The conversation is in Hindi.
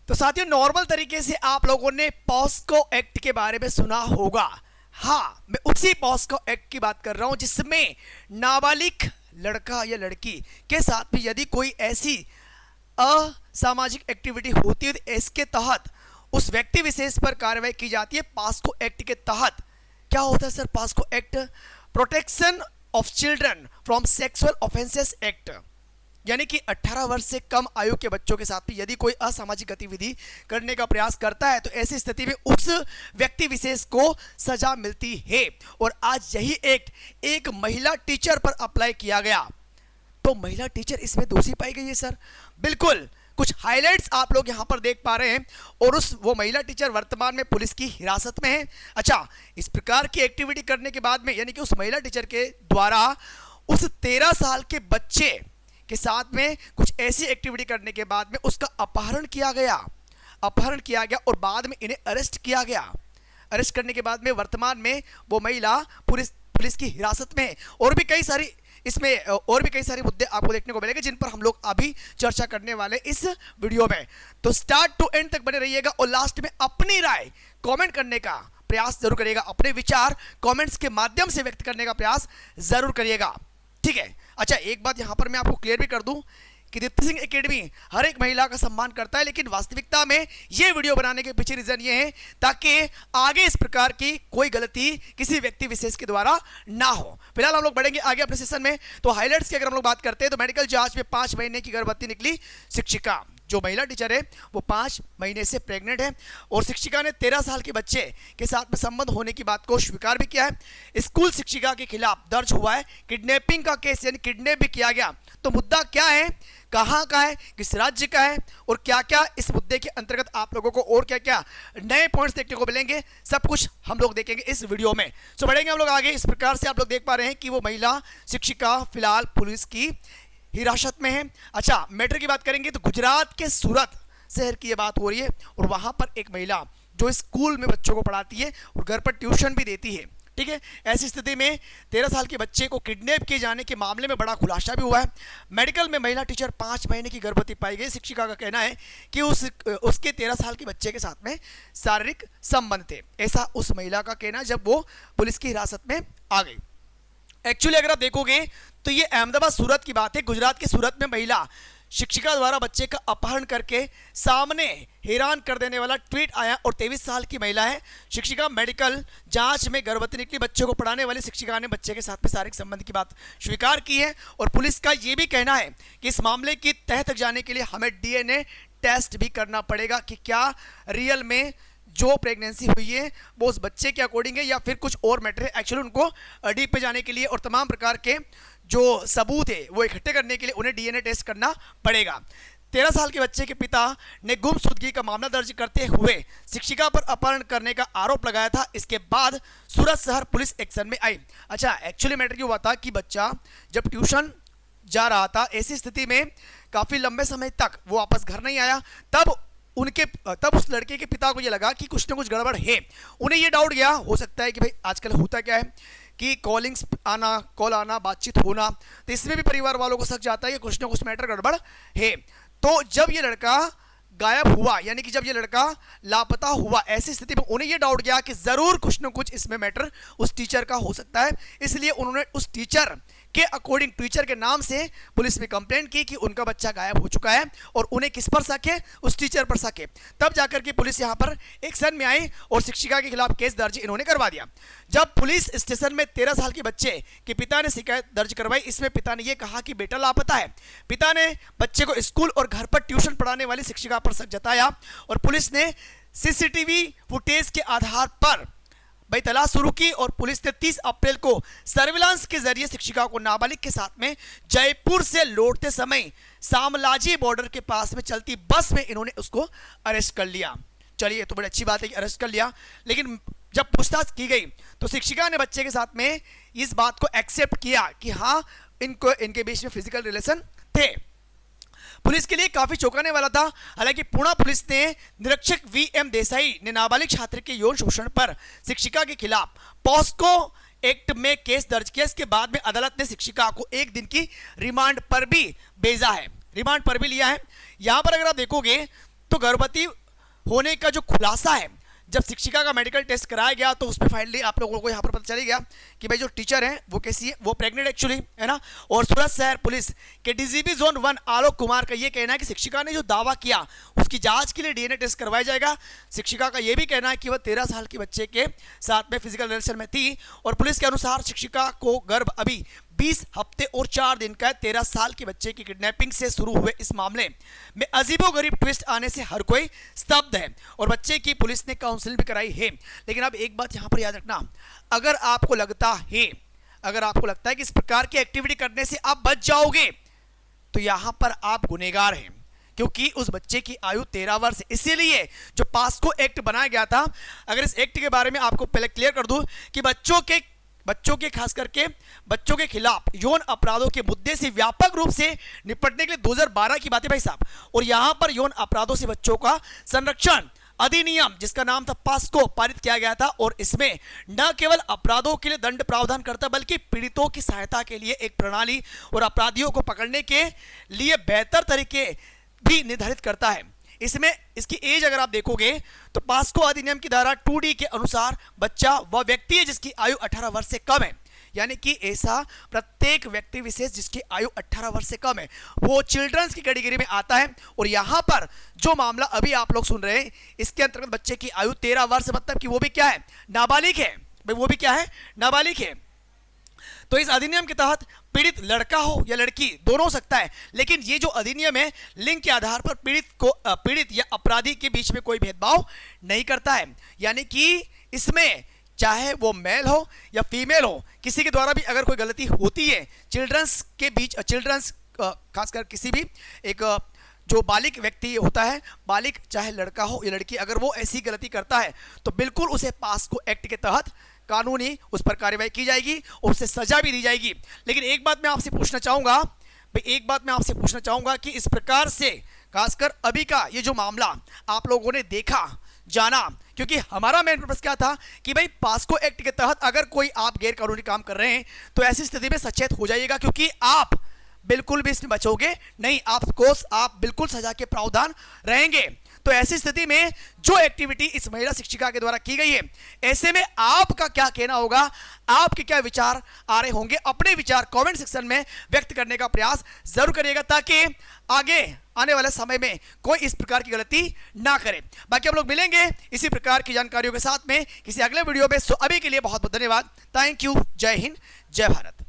तो साथियों, नॉर्मल तरीके से आप लोगों ने पॉस्को एक्ट के बारे में सुना होगा। हाँ, मैं उसी पॉस्को एक्ट की बात कर रहा हूं जिसमें नाबालिग लड़का या लड़की के साथ भी यदि कोई ऐसी असामाजिक एक्टिविटी होती है तो इसके तहत उस व्यक्ति विशेष पर कार्रवाई की जाती है। पॉस्को एक्ट के तहत क्या होता है sir? POCSO act protection of children from sexual offences act, यानी कि 18 वर्ष से कम आयु के बच्चों के साथ भी यदि कोई असामाजिक गतिविधि करने का प्रयास करता है तो ऐसी स्थिति में उस व्यक्ति विशेष को सजा मिलती है। और आज यही एक्ट एक महिला टीचर पर अप्लाई किया गया, तो महिला टीचर इसमें दोषी पाई गई है सर। बिल्कुल, कुछ हाइलाइट्स आप लोग यहां पर देख पा रहे हैं। और वो महिला टीचर वर्तमान में पुलिस की हिरासत में है। अच्छा, इस प्रकार की एक्टिविटी करने के बाद में, यानी कि उस महिला टीचर के द्वारा उस 13 साल के बच्चे के साथ में कुछ ऐसी एक्टिविटी करने के बाद में उसका अपहरण किया गया और बाद में इन्हें अरेस्ट किया गया। अरेस्ट करने के बाद में वर्तमान में वो महिला पुलिस की हिरासत में है। और भी कई सारे मुद्दे आपको देखने को मिलेंगे जिन पर हम लोग अभी चर्चा करने वाले इस वीडियो में। तो स्टार्ट टू एंड तक बने रहिएगा और लास्ट में अपनी राय कमेंट करने का प्रयास जरूर करिएगा। अपने विचार कमेंट्स के माध्यम से व्यक्त करने का प्रयास जरूर करिएगा, ठीक है। अच्छा, एक बात यहां पर मैं आपको क्लियर भी कर दूं कि दीप्ति सिंह एकेडमी हर एक महिला का सम्मान करता है, लेकिन वास्तविकता में यह वीडियो बनाने के पीछे रीजन ये है ताकि आगे इस प्रकार की कोई गलती किसी व्यक्ति विशेष के द्वारा ना हो। फिलहाल हम लोग बढ़ेंगे आगे अपने सेशन में। तो हाइलाइट्स की अगर हम लोग बात करते हैं तो मेडिकल जांच में 5 महीने की गर्भवती निकली शिक्षिका। जो महिला टीचर है वो 5 महीने से प्रेग्नेंट है और शिक्षिका ने 13 साल के बच्चे के साथ में संबंध होने की बात को स्वीकार भी किया है। स्कूल शिक्षिका के खिलाफ दर्ज हुआ है किडनैपिंग का केस, यानी किडनैप भी किया गया। तो मुद्दा क्या है, कहां का है, किस राज्य का है और क्या क्या इस मुद्दे के अंतर्गत आप लोगों को और क्या क्या नए पॉइंट्स देखने को मिलेंगे, सब कुछ हम लोग देखेंगे इस वीडियो में। सो बढ़ेंगे हम लोग आगे। इस प्रकार से आप लोग देख पा रहे हैं कि वो महिला शिक्षिका फिलहाल पुलिस की हिरासत में है। अच्छा, मैटर की बात करेंगे तो गुजरात के सूरत शहर की ये बात हो रही है और वहां पर एक महिला जो स्कूल में बच्चों को पढ़ाती है और घर पर ट्यूशन भी देती है, ठीक है। ऐसी स्थिति में 13 साल के बच्चे को किडनैप किए जाने के मामले में बड़ा खुलासा भी हुआ है। मेडिकल में महिला टीचर 5 महीने की गर्भवती पाई गई। शिक्षिका का कहना है कि उसके 13 साल के बच्चे के साथ में शारीरिक संबंध थे, ऐसा उस महिला का कहना जब वो पुलिस की हिरासत में आ गई। एक्चुअली अगर आप देखोगे तो ये अहमदाबाद सूरत की बात है। गुजरात के सूरत में महिला शिक्षिका द्वारा बच्चे का अपहरण करके सामने हैरान कर देने वाला ट्वीट आया और 23 साल की महिला है शिक्षिका। मेडिकल जांच में गर्भवती निकली बच्चों को पढ़ाने वाली शिक्षिका ने बच्चे के साथ में शारीरिक संबंध की बात स्वीकार की है और पुलिस का यह भी कहना है कि इस मामले की तह तक जाने के लिए हमें डीएनए टेस्ट भी करना पड़ेगा कि क्या रियल में जो प्रेगनेंसी हुई है वो उस बच्चे के अकॉर्डिंग है या फिर कुछ और मैटर है। एक्चुअली उनको डीप पे जाने के लिए और तमाम प्रकार के जो सबूत है वो इकट्ठे करने के लिए उन्हें डीएनए टेस्ट करना पड़ेगा। 13 साल के बच्चे के पिता ने गुमशुदगी का मामला दर्ज करते हुए शिक्षिका पर अपहरण करने का आरोप लगाया था। इसके बाद सूरत शहर पुलिस एक्शन में आई। अच्छा, एक्चुअली मैटर ये हुआ था कि बच्चा जब ट्यूशन जा रहा था, ऐसी स्थिति में काफी लंबे समय तक वो वापस घर नहीं आया। तब उस लड़के के पिता को ये लगा कि कुछ ना कुछ गड़बड़ है। उन्हें ये डाउट गया, हो सकता है कि भाई आजकल होता क्या है कि कॉल आना, बातचीत होना, तो इसमें भी परिवार वालों को शक जाता है कि कुछ ना कुछ मैटर गड़बड़ है। तो जब ये लड़का गायब हुआ, यानी कि जब ये लड़का लापता हुआ, ऐसी स्थिति में उन्हें ये डाउट गया कि जरूर कुछ ना कुछ इसमें मैटर उस टीचर का हो सकता है। इसलिए उन्होंने उस टीचर के अकॉर्डिंग, टीचर के नाम से पुलिस में कंप्लेंट की कि उनका बच्चा गायब हो चुका है और उन्हें किस पर शक है, उस टीचर पर शक है। तब जाकर के पुलिस यहां पर एक्शन में आई और शिक्षिका के खिलाफ केस दर्ज इन्होंने करवा दिया। जब पुलिस स्टेशन में 13 साल के बच्चे के पिता ने शिकायत दर्ज करवाई, इसमें पिता ने यह कहा कि बेटा लापता है। पिता ने बच्चे को स्कूल और घर पर ट्यूशन पढ़ाने वाली शिक्षिका पर शक जताया और पुलिस ने सीसीटीवी फुटेज के आधार पर भाई तलाश शुरू की और पुलिस ने 30 अप्रैल को सर्विलांस के जरिए शिक्षिका को नाबालिग के साथ में जयपुर से लौटते समय सामलाजी बॉर्डर के पास में चलती बस में इन्होंने उसको अरेस्ट कर लिया। चलिए, तो बड़ी अच्छी बात है कि अरेस्ट कर लिया, लेकिन जब पूछताछ की गई तो शिक्षिका ने बच्चे के साथ में इस बात को एक्सेप्ट किया कि हाँ, इनके बीच में फिजिकल रिलेशन थे। पुलिस के लिए काफी चौंकाने वाला था। हालांकि पुणे पुलिस ने निरीक्षक वीएम देसाई ने नाबालिग छात्र के यौन शोषण पर शिक्षिका के खिलाफ पॉस्को एक्ट में केस दर्ज किया। इसके बाद में अदालत ने शिक्षिका को 1 दिन की रिमांड पर भी भेजा है, रिमांड पर भी लिया है। यहां पर अगर आप देखोगे तो गर्भवती होने का जो खुलासा है, जब शिक्षिका का मेडिकल टेस्ट कराया गया तो उसमें फाइनली आप लोगों को यहाँ पर पता चल गया कि भाई जो टीचर है वो कैसी है, वो प्रेग्नेंट एक्चुअली, है ना। और सूरत शहर पुलिस के डीजीपी जोन 1 आलोक कुमार का ये कहना है कि शिक्षिका ने जो दावा किया उसकी जांच के लिए डीएनए टेस्ट करवाया जाएगा। शिक्षिका का ये भी कहना है कि वह 13 साल के बच्चे के साथ में फिजिकल रिलेशन में थी और पुलिस के अनुसार शिक्षिका को गर्भ अभी 20 हफ्ते और 4 दिन का है। 13 साल के बच्चे की किडनैपिंग से शुरू हुए इस मामले में अजीबोगरीब ट्विस्ट आने से हर कोई स्तब्ध है और बच्चे की पुलिस ने काउंसलिंग भी कराई है। लेकिन अब एक बात यहां पर याद रखना, अगर आपको लगता है कि इस प्रकार की एक्टिविटी करने से आप बच जाओगे तो यहां पर आप गुनहगार हैं, क्योंकि उस बच्चे की आयु 13 वर्ष है। इसीलिए जो पास्को एक्ट बनाया गया था, अगर इस एक्ट के बारे में आपको पहले क्लियर कर दूं कि बच्चों के खास करके बच्चों के खिलाफ यौन अपराधों के मुद्दे से व्यापक रूप से निपटने के लिए 2012 की बात है भाई साहब। और यहां पर यौन अपराधों से बच्चों का संरक्षण अधिनियम जिसका नाम था पास्को पारित किया गया था और इसमें न केवल अपराधों के लिए दंड प्रावधान करता बल्कि पीड़ितों की सहायता के लिए एक प्रणाली और अपराधियों को पकड़ने के लिए बेहतर तरीके भी निर्धारित करता है। इसमें इसकी एज अगर आप देखोगे तो पास्को अधिनियम की धारा 2D के अनुसार बच्चा वह व्यक्ति है जिसकी आयु 18 वर्ष से कम है, यानी कि ऐसा प्रत्येक व्यक्ति विशेष जिसकी आयु 18 वर्ष से कम है वो चिल्ड्रंस की कैटेगरी में आता है। और यहां पर जो मामला अभी आप लोग सुन रहे हैं इसके अंतर्गत बच्चे की आयु 13 वर्ष, मतलब कि वो भी क्या है, नाबालिग है भाई, वो भी क्या है, नाबालिग है। तो इस अधिनियम के तहत पीड़ित लड़का हो या लड़की दोनों हो सकता है, लेकिन ये जो अधिनियम है लिंग के आधार पर पीड़ित या अपराधी के बीच में कोई भेदभाव नहीं करता है। यानी कि इसमें चाहे वो मेल हो या फीमेल हो, किसी के द्वारा भी अगर कोई गलती होती है चिल्ड्रंस के बीच, खासकर किसी भी एक जो बालिग व्यक्ति होता है, बालिग चाहे लड़का हो या लड़की, अगर वो ऐसी गलती करता है तो बिल्कुल उसे पास्को एक्ट के तहत कानूनी उस पर कार्रवाई की जाएगी और उसे सजा भी दी जाएगी। लेकिन एक बात मैं आपसे पूछना चाहूंगा कि इस प्रकार से खासकर अभी का ये जो मामला आप लोगों ने देखा जाना, क्योंकि हमारा मेन पर्पस क्या था कि भाई पास्को एक्ट के तहत अगर कोई आप गैर कानूनी काम कर रहे हैं तो ऐसी स्थिति में सचेत हो जाइएगा, क्योंकि आप बिल्कुल भी इसमें बचोगे नहीं, आप बिल्कुल सजा के प्रावधान रहेंगे। तो ऐसी स्थिति में जो एक्टिविटी इस महिला शिक्षिका के द्वारा की गई है, ऐसे में आपका क्या कहना होगा, आपके क्या विचार आ रहे होंगे, अपने विचार कमेंट सेक्शन में व्यक्त करने का प्रयास जरूर करिएगा ताकि आगे आने वाले समय में कोई इस प्रकार की गलती ना करे। बाकी हम लोग मिलेंगे इसी प्रकार की जानकारियों के साथ में किसी अगले वीडियो में। सो अभी के लिए बहुत बहुत धन्यवाद। Thank you. जय हिंद, जय भारत।